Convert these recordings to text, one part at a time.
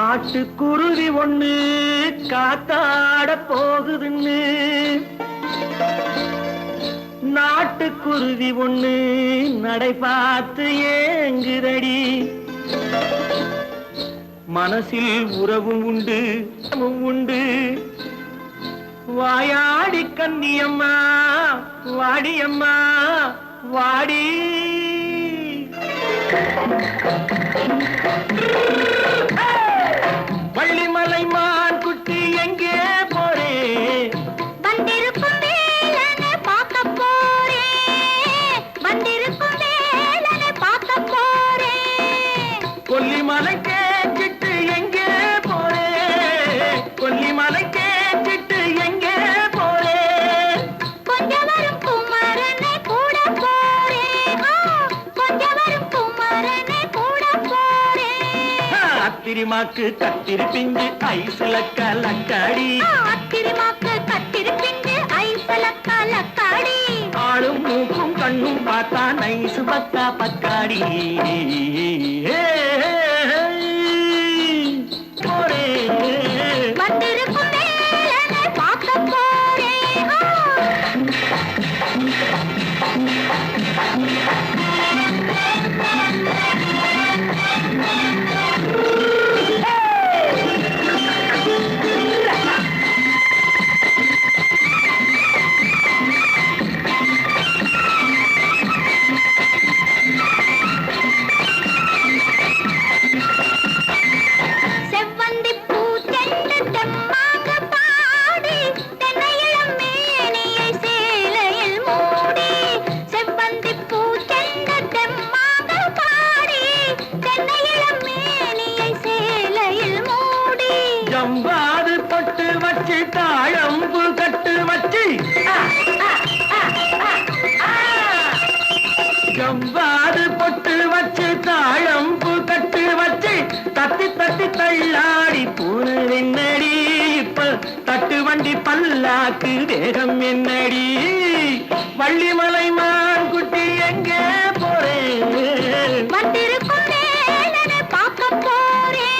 காட்டுக்குருவி ஒண்ணு காத்தாட போகுதுன்னு நாட்டுக்குருவி ஒண்ணு நடை பார்த்து ஏங்குதடி. மனசில் உறவும் உண்டு உண்டு. வாயாடி கன்னியம்மா வாடியம்மா வாடி. வள்ளிமலை மான் குட்டி எங்கே போறே? வந்திருக்கும் வேலனை பார்க்க போறேன். வந்திருக்கும் வேலனை பார்க்க போறேன். கொல்லிமலை கேட்டுட்டு எங்கே போறே? கொல்லிமலை கேட்டுட்டு எங்கே போறே? கொஞ்சம் வரும் குமரனை கூட போறேன். கொஞ்சம் வரும் குமரனை கூட போறேன். அத்திரிமாக்கு கத்திரி பிஞ்சு ஐசுல கலக்காடி. அத்திரிமாக்கு கத்திரி பிஞ்சு ஐசுல கலக்காடி. ஆளும் மூக்கும் கண்ணும் பார்த்தா நைசு பக்கா பக்காடி. போரே வந்திருக்கும் வேலனை பார்க்க போறேன். செவ்வந்தி பூச்செண்டு தெம்மாக பாடி தென்னையிளம் மேனியை சேலையில் மூடி. செவ்வந்தி பூச்செண்டு தெம்மாக பாடி தென்னையிளம் மேனியை சேலையில் மூடி. ஜம்பாது பொட்டு வச்சு தாழம்பு கட்டு வச்சு. ஜம்பாது பொட்டு வச்சு தாழம்பு கட்டு வச்சு தட்டி தட்டி தள்ளாடி பூனு என்னடி. இப்ப தட்டு வண்டி பல்லாக்கு வேகம் என்னடி. வள்ளிமலை மான் குட்டி எங்கே போறேன்? வந்திருக்கும் வேலனை பார்க்க போறேன்.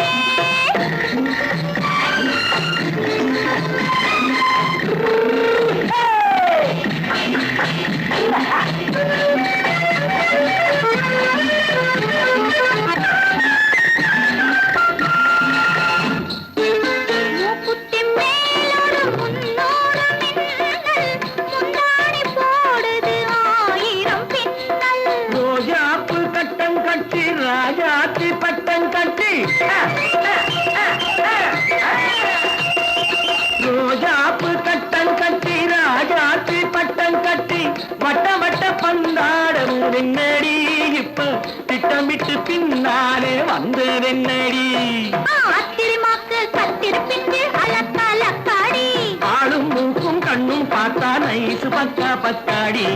மூக்குத்தி மேலோடு முன்னோடு மின்னல். முந்தாணி போடுது ஆயிரம் பின்னல். ரோஜாப்பு கட்டம் கட்டி ராஜாத்தி பட்டம் கட்டி. ரோஜாப்பு கட்டம் கட்டி ராஜாத்தி பட்டம் கட்டி வட்ட வட்ட பந்தாடம் வெண்ணடி. இப்ப திட்டமிட்டு பின்னாலே வந்து வெண்ணடி. அத்திரிமாக்கு கத்திரி பிஞ்சு அலக்காடி. ஆளும் மூக்கும் கண்ணும் பார்த்தா நைசு பக்கா பக்காடி.